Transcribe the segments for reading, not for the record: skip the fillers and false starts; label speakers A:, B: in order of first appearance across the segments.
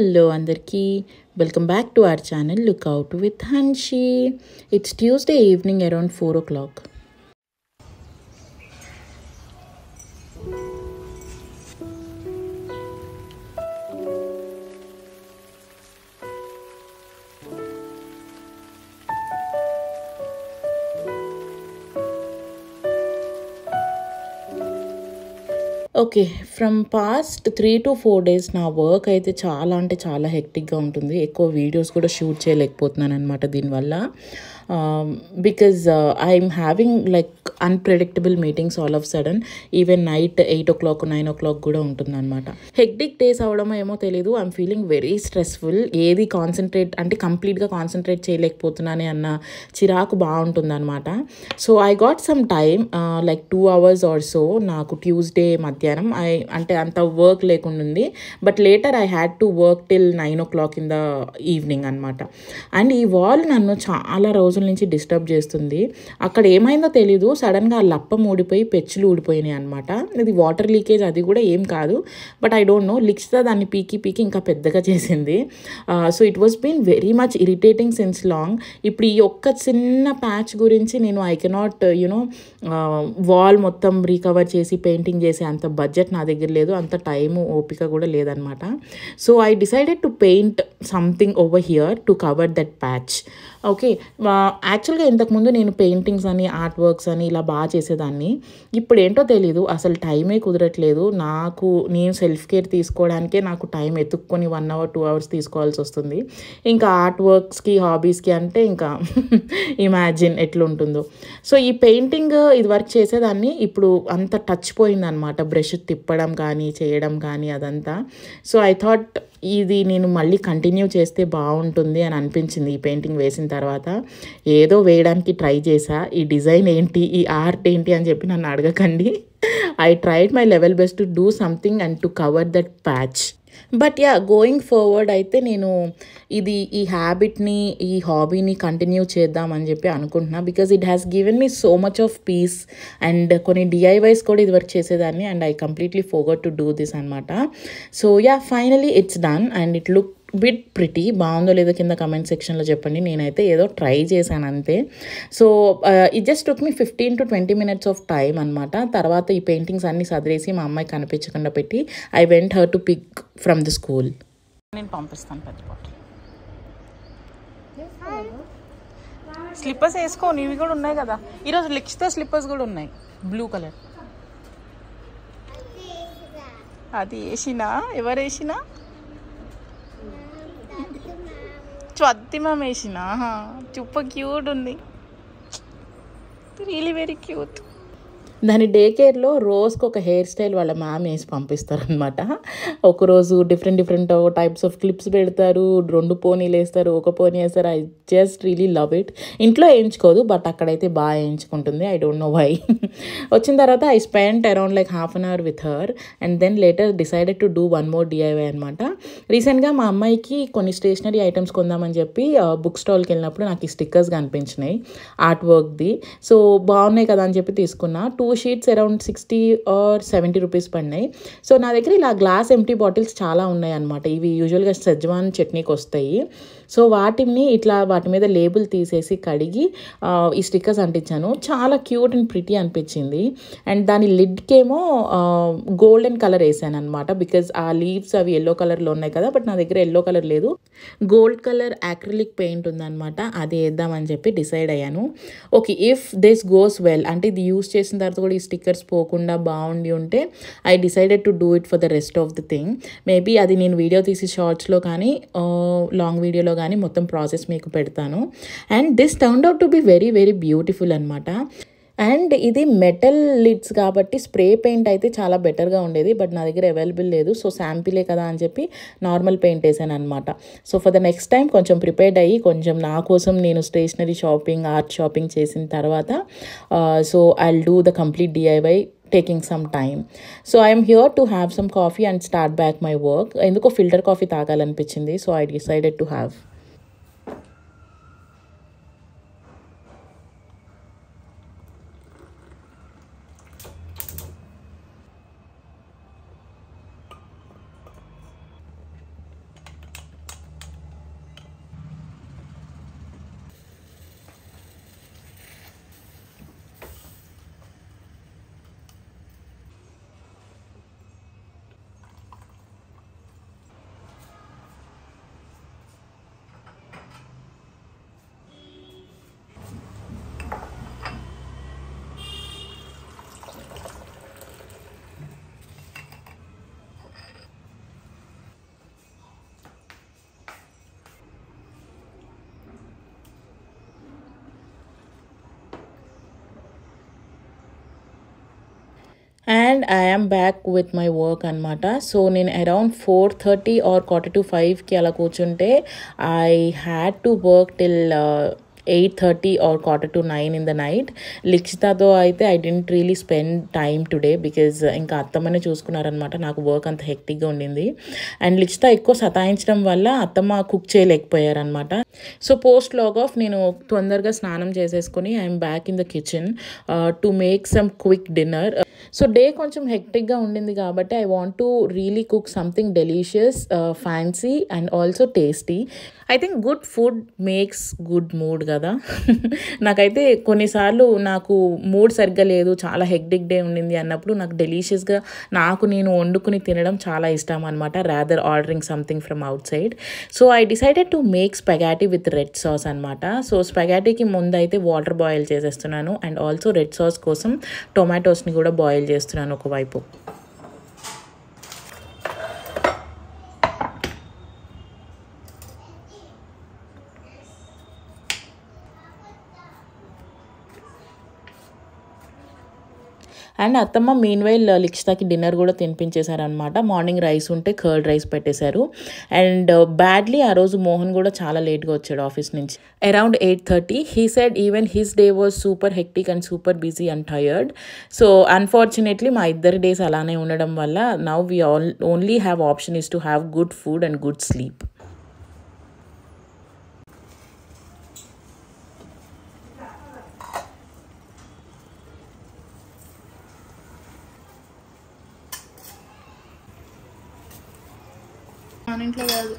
A: Hello andarki, welcome back to our channel Look Out with Hanshi. It's Tuesday evening around 4 o'clock. Okay, from past 3 to 4 days నా work అయితే చాలా అంటే చాలా హెక్టిక్గా ఉంటుంది. ఎక్కువ videos కూడా షూట్ చేయలేకపోతున్నాను అనమాట దీనివల్ల. Because I'm having like unpredictable meetings all of sudden. Even night 8 o'clock 9 o'clock కూడా ఉంటుందన్నమాట. హెక్టిక్ డేస్ అవడమో ఏమో తెలీదు. I'm feeling very stressful. ఏది కాన్సన్ట్రేట్ అంటే కంప్లీట్గా కాన్సన్ట్రేట్ చేయలేకపోతున్నానే అన్న చిరాకు బాగుంటుందన్నమాట. So I got some time like 2 hours or so. నాకు ట్యూస్డే మధ్యాహ్నం అంటే అంత వర్క్ లేకుండా ఉంది. But later I had to work till 9 o'clock in the evening అనమాట. అండ్ ఈ వాల్ నన్ను చాలా రోజుల నుంచి డిస్టర్బ్ చేస్తుంది. అక్కడ ఏమైందో తెలీదు, సడన్గా లప్పం ఊడిపోయి పెచ్చులు ఊడిపోయినాయి అనమాట. ఇది వాటర్ లీకేజ్ అది కూడా ఏం కాదు. బట్ ఐ డోంట్ నో, లిక్స్తో దాన్ని పీకి ఇంకా పెద్దగా చేసింది. So it was been very much irritating since long. ఇప్పుడు ఈ ఒక్క చిన్న ప్యాచ్ గురించి నేను ఐ కెనాట్ యునో వాల్ మొత్తం రీకవర్ చేసి పెయింటింగ్ చేసే అంత బడ్జెట్ నా దగ్గర లేదు, అంత టైము ఓపిక కూడా లేదనమాట. So I decided to paint something over here to cover that patch. Okay, యాక్చువల్గా ఇంతకుముందు నేను పెయింటింగ్స్ అని ఆర్ట్ వర్క్స్ అని ఇలా బాగా చేసేదాన్ని. ఇప్పుడు ఏంటో తెలీదు, అసలు టైమే కుదరట్లేదు నాకు. నేను సెల్ఫ్ కేర్ తీసుకోవడానికే నాకు టైం ఎత్తుక్కొని 1 hour 2 hours తీసుకోవాల్సి వస్తుంది. ఇంకా ఆర్ట్ వర్క్స్కి హాబీస్కి అంటే ఇంకా ఇమాజిన్ ఎట్లుంటుందో. సో ఈ పెయింటింగ్ ఇది వర్క్ చేసేదాన్ని, ఇప్పుడు అంత టచ్ పోయిందనమాట. బ్రష్ తిప్పడం కానీ చేయడం కానీ అదంతా. సో ఐ థాట్ ఇది నేను మళ్ళీ కంటిన్యూ చేస్తే బాగుంటుంది అని అనిపించింది ఈ పెయింటింగ్ వేసిన తర్వాత. ఏదో వేయడానికి ట్రై చేశా. ఈ డిజైన్ ఏంటి, ఈ ఆర్ట్ ఏంటి అని చెప్పి నన్ను అడగకండి. I tried my level best to do something and to cover that patch. But yeah, going forward అయితే నేను ఈ హ్యాబిట్ని ఈ హాబీని కంటిన్యూ చేద్దామని చెప్పి అనుకుంటున్నా. Because it has given me so much of peace. And కొన్ని డిఐవైస్ కూడా ఇది వర్క్ చేసేదాన్ని and I completely forgot to do this అనమాట. So yeah, finally it's done and it look bit pretty. బాగుందో లేదో కింద కమెంట్ సెక్షన్లో చెప్పండి. నేనైతే ఏదో ట్రై చేశాను అంతే. So it just took me 15 to 20 minutes of time అనమాట. తర్వాత ఈ పెయింటింగ్స్ అన్నీ సదిరేసి మా అమ్మాయి కనిపించకుండా పెట్టి I went her to pick from the school. నేను పంపిస్తాను పెద్ద బాటిల్. స్లిప్పర్స్ వేసుకో, ఇవి కూడా ఉన్నాయి కదా. ఈరోజు లిక్స్తో స్లిప్పర్స్ కూడా ఉన్నాయి, బ్లూ కలర్. అది వేసినా, ఎవరు వేసినా? స్వత్తిమ వేసిన. చుప్ప క్యూట్ ఉంది, రియలీ వెరీ క్యూట్. దాని డే కేర్లో రోజుకి ఒక హెయిర్ స్టైల్ వాళ్ళ మ్యామ్ వేసి పంపిస్తారనమాట. ఒకరోజు డిఫరెంట్ టైప్స్ ఆఫ్ క్లిప్స్ పెడతారు, 2 పోనీలు వేస్తారు, 1 పోనీ వేస్తారు. I just really love it. ఇంట్లో వేయించుకోదు బట్ అక్కడైతే బాగా వేయించుకుంటుంది. I don't know why. వచ్చిన తర్వాత I spent around like ½ an hour with her and then later decided to do 1 more DIY అనమాట. రీసెంట్గా మా అమ్మాయికి కొన్ని స్టేషనరీ ఐటమ్స్ కొందామని చెప్పి బుక్ స్టాల్కి వెళ్ళినప్పుడు నాకు ఈ స్టిక్కర్స్ కనిపించినాయి ఆర్ట్ వర్క్ది. సో బాగున్నాయి కదా అని చెప్పి తీసుకున్నా. 2 sheets అరౌండ్ 60 or 70 rupees పడినాయి. సో నా దగ్గర ఇలా గ్లాస్ ఎంటీ బాటిల్స్ చాలా ఉన్నాయి అనమాట. ఇవి యూజువల్గా సెజ్వాన్ చట్నీకి వస్తాయి. సో వాటి మీద లేబుల్ తీసేసి కడిగి ఈ స్టిక్కర్స్ అంటించాను. చాలా క్యూట్ అండ్ ప్రిటీ అనిపించింది. అండ్ దాని లిడ్కేమో గోల్డెన్ కలర్ వేసాను అనమాట. బికాజ్ ఆ లీవ్స్ అవి ఎల్లో కలర్లో ఉన్నాయి కదా, బట్ నా దగ్గర ఎల్లో కలర్ లేదు, గోల్డ్ కలర్ యాక్రిలిక్ పెయింట్ ఉందన్నమాట. అది వేద్దామని చెప్పి డిసైడ్ అయ్యాను. Okay, if this goes well, అంటే ఇది యూస్ చేసిన తర్వాత కూడా ఈ స్టిక్కర్స్ పోకుండా బాగుండి ఉంటే I decided to do it for the rest of the thing. Maybe అది నేను వీడియో తీసి షార్ట్స్లో కానీ లాంగ్ వీడియోలో కానీ మొత్తం ప్రాసెస్ మీకు పెడతాను. And this turned out to be very very beautiful అనమాట. అండ్ ఇది మెటల్ లిడ్స్ కాబట్టి స్ప్రే పెయింట్ అయితే చాలా బెటర్గా ఉండేది, బట్ నా దగ్గర అవైలబుల్ లేదు. సో శాంపిలే కదా అని చెప్పి నార్మల్ పెయింట్ వేసాను అనమాట. So for the next time కొంచెం ప్రిపేర్డ్ అయ్యి కొంచెం నా కోసం నేను స్టేషనరీ షాపింగ్ ఆర్ట్ షాపింగ్ చేసిన తర్వాత so I'll do the complete DIY taking some time. So I am here to have some coffee and start back my work. ఎందుకో filter coffee తాగాలనిపించింది. So I decided to have. And I am back with my work అనమాట. So నేను around 4:30 or 4:45కి అలా కూర్చుంటే I had to work till 8:30 or 8:45 in the night. లిక్షితాతో అయితే I didn't really spend time today because ఇంకా అత్తమ్మనే చూసుకున్నారనమాట. నాకు వర్క్ అంత హెక్టిక్గా ఉండింది. అండ్ లిక్షిత ఎక్కువ సతాయించడం వల్ల అత్తమ్మ కుక్ చేయలేకపోయారనమాట. సో పోస్ట్ లాగ్ ఆఫ్ నేను తొందరగా స్నానం చేసేసుకుని I'm back in the kitchen to make some quick dinner. So day కొంచెం హెక్టిక్గా ఉండింది కాబట్టి I want to really cook something delicious, fancy and also tasty. I think good food makes good mood కదా. నాకైతే కొన్నిసార్లు నాకు మూడ్ సరిగ్గా లేదు, చాలా హెక్టిక్ డే ఉండింది అన్నప్పుడు నాకు డెలీషియస్గా నేను వండుకుని తినడం చాలా ఇష్టం అనమాట, rather ordering something from outside. So I decided to make spaghetti with red sauce అనమాట. సో స్పగాటీకి ముందు అయితే వాటర్ బాయిల్ చేసేస్తున్నాను అండ్ ఆల్సో రెడ్ సాస్ కోసం టొమాటోస్ని కూడా బాయిల్ చేస్తున్నాను ఒకవైపు. అండ్ అత్తమ్మ మీన్ వైల్ లిక్షితాకి డిన్నర్ కూడా తినిపించేశారనమాట. మార్నింగ్ రైస్ ఉంటే కర్డ్ రైస్ పెట్టేశారు. అండ్ బ్యాడ్లీ ఆ రోజు మోహన్ కూడా చాలా లేట్గా వచ్చాడు ఆఫీస్ నుంచి, around 8:30. He said even his day was super hectic and super busy and tired. So unfortunately మా ఇద్దరి డేస్ అలానే ఉండడం వల్ల now we only have option is to have good food and good sleep. మన ఇంట్లో కాదు.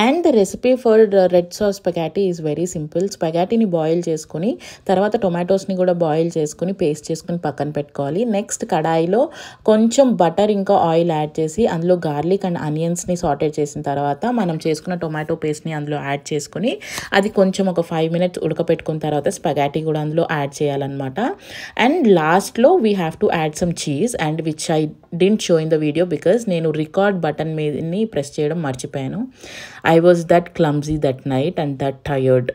A: And the recipe for red sauce spaghetti is very simple. స్పగాటీని boil చేసుకొని తర్వాత టొమాటోస్ని కూడా బాయిల్ చేసుకొని పేస్ట్ చేసుకొని పక్కన పెట్టుకోవాలి. నెక్స్ట్ కడాయిలో కొంచెం బటర్ ఇంకా ఆయిల్ యాడ్ చేసి అందులో గార్లిక్ అండ్ ఆనియన్స్ని సాటే చేసిన తర్వాత మనం చేసుకున్న టొమాటో పేస్ట్ని అందులో యాడ్ చేసుకొని అది కొంచెం ఒక 5 minutes ఉడకపెట్టుకున్న తర్వాత స్పగాటీ కూడా అందులో యాడ్ చేయాలన్నమాట. అండ్ లాస్ట్లో we have to add some cheese and which I didn't show in the video because నేను రికార్డ్ బటన్ మీదని ప్రెస్ చేయడం మర్చిపోయాను. I was that clumsy that night and that tired.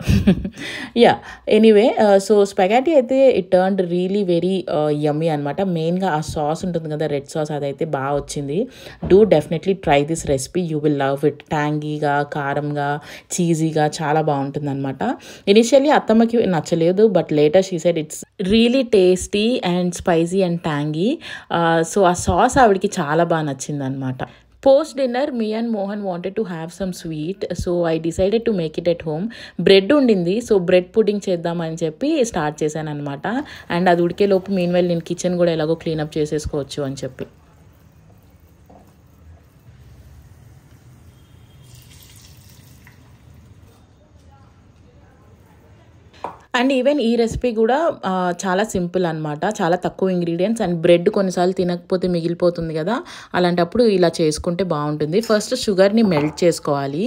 A: Yeah, anyway, so spaghetti అయితే it turned really very yummy అనమాట. మెయిన్గా ఆ sauce ఉంటుంది కదా, red sauce, అదైతే బాగా వచ్చింది. Do definitely try this recipe, you will love it. ట్యాంగీగా, కారంగా, చీజీగా చాలా బాగుంటుంది అనమాట. ఇనిషియల్లీ అత్తమ్మకి నచ్చలేదు, but later she said it's really tasty and spicy and tangy. So ఆ సాస్ ఆవిడకి చాలా బాగా నచ్చింది అనమాట. Post dinner, me and Mohan wanted to have some sweet, so I decided to make it at home. Bread ఉండింది, so bread pudding చేద్దామని చెప్పి start చేశాను అనమాట. అండ్ అది ఉడికేలోపు మీన్ వైల్ నేను కిచెన్ కూడా ఎలాగో క్లీనప్ చేసేసుకోవచ్చు అని చెప్పి. అండ్ ఈవెన్ ఈ రెసిపీ కూడా చాలా సింపుల్ అనమాట, చాలా తక్కువ ఇంగ్రీడియంట్స్. అండ్ బ్రెడ్ కొన్నిసార్లు తినకపోతే మిగిలిపోతుంది కదా, అలాంటప్పుడు ఇలా చేసుకుంటే బాగుంటుంది. ఫస్ట్ షుగర్ని మెల్ట్ చేసుకోవాలి,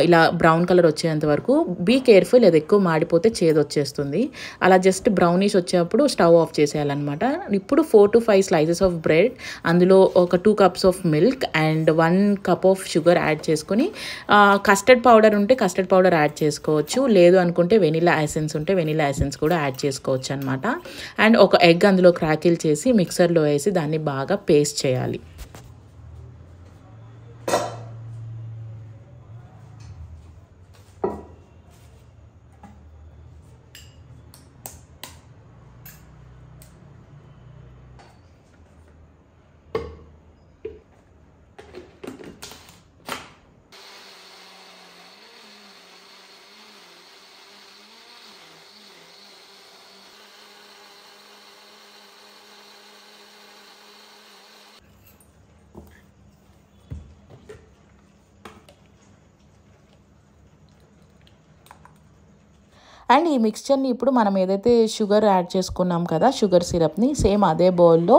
A: ఇలా బ్రౌన్ కలర్ వచ్చేంత వరకు. బీ కేర్ఫుల్, అది ఎక్కువ మాడిపోతే చేదు వచ్చేస్తుంది. అలా జస్ట్ బ్రౌనిష్ వచ్చేటప్పుడు స్టవ్ ఆఫ్ చేసేయాలన్నమాట. ఇప్పుడు 4 to 5 slices ఆఫ్ బ్రెడ్, అందులో ఒక 2 cups of milk and 1 cup of sugar add చేసుకొని, కస్టర్డ్ పౌడర్ ఉంటే కస్టర్డ్ పౌడర్ యాడ్ చేసుకోవచ్చు, లేదు అనుకుంటే వెనిలా ఎసెన్స్ ఉంటే వెనిలా ఎసెన్స్ కూడా యాడ్ చేసుకోవచ్చు అనమాట. అండ్ ఒక ఎగ్ అందులో క్రాకిల్ చేసి మిక్సర్లో వేసి దాన్ని బాగా పేస్ట్ చేయాలి. అండ్ ఈ మిక్స్చర్ని ఇప్పుడు మనం ఏదైతే షుగర్ యాడ్ చేసుకున్నాం కదా, షుగర్ సిరప్ని సేమ్ అదే బౌల్లో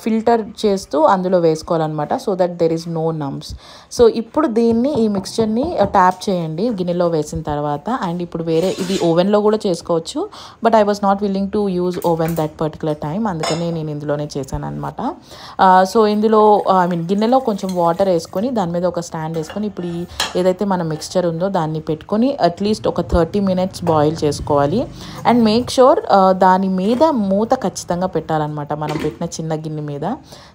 A: ఫిల్టర్ చేస్తూ అందులో వేసుకోవాలన్నమాట, so that there is no numbs. So ఇప్పుడు దీన్ని ఈ మిక్స్చర్ని ట్యాప్ చేయండి గిన్నెలో వేసిన తర్వాత. అండ్ ఇప్పుడు వేరే ఇది ఓవెన్లో కూడా చేసుకోవచ్చు, but I was not willing to use oven that particular time, అందుకని నేను ఇందులోనే చేశాను అనమాట. సో ఇందులో గిన్నెలో కొంచెం వాటర్ వేసుకొని దాని మీద ఒక స్టాండ్ వేసుకొని ఇప్పుడు ఏదైతే మన మిక్స్చర్ ఉందో దాన్ని పెట్టుకొని అట్లీస్ట్ ఒక 30 minutes బాయిల్ చేసుకోవాలి. అండ్ మేక్ షూర్ దాని మీద మూత ఖచ్చితంగా పెట్టాలన్నమాట, మనం పెట్టిన చిన్న గిన్నె మీద.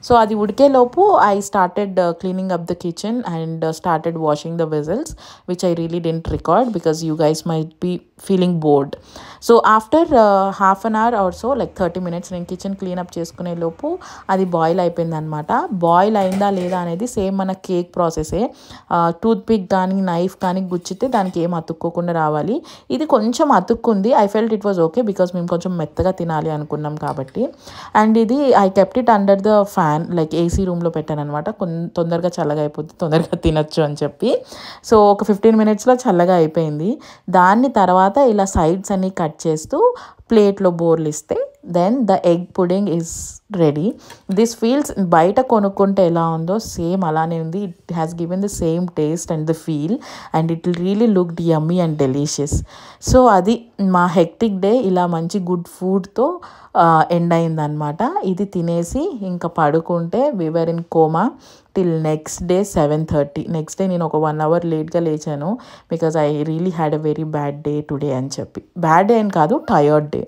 A: సో అది ఉడికేలోపు I started cleaning up the kitchen and started washing the vessels, which I really didn't record because you guys might be feeling bored. So after half an hour or so, like 30 minutes, నేను kitchen cleanup చేసుకునే లోపు అది boil అయిపోయింది అనమాట. Boil అయిందా లేదా అనేది same మన కేక్ ప్రాసెసే. టూత్ పిక్ కానీ నైఫ్ కానీ గుచ్చితే దానికి ఏం అతుక్కోకుండా రావాలి. ఇది కొంచెం అతుక్కుంది. I felt it was okay because మేము కొంచెం మెత్తగా తినాలి అనుకున్నాం కాబట్టి. అండ్ ఇది I kept it under the fan, like AC రూమ్లో పెట్టాను అనమాట, తొందరగా చల్లగా అయిపోతుంది, తొందరగా తినచ్చు అని చెప్పి. సో ఒక 15 minutesలో చల్లగా అయిపోయింది. దాన్ని తర్వాత ఇలా సైడ్స్ అన్ని కట్ చేస్తూ ప్లేట్లో బోర్లిస్తే then the egg pudding is ready. This feels బయట కొనుక్కుంటే ఎలా ఉందో సేమ్ అలానే ఉంది. It has given the same taste and the feel and it really looked yummy and delicious. So అది మా హెక్టిక్ డే ఇలా మంచి గుడ్ ఫుడ్తో ఎండ్ అయిందనమాట. ఇది తినేసి ఇంకా పడుకుంటే we were in coma till next day 7:30. Next day నేను ఒక 1 hour లేట్గా లేచాను because I really had a very bad day today అని చెప్పి. బ్యాడ్ డే అని కాదు, టయర్డ్ డే.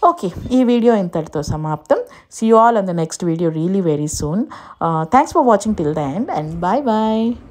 A: ఓకే, ఈ వీడియో ఇంతటితో సమాప్తం. See you all on the next video really very soon. Thanks for watching till the end and bye bye.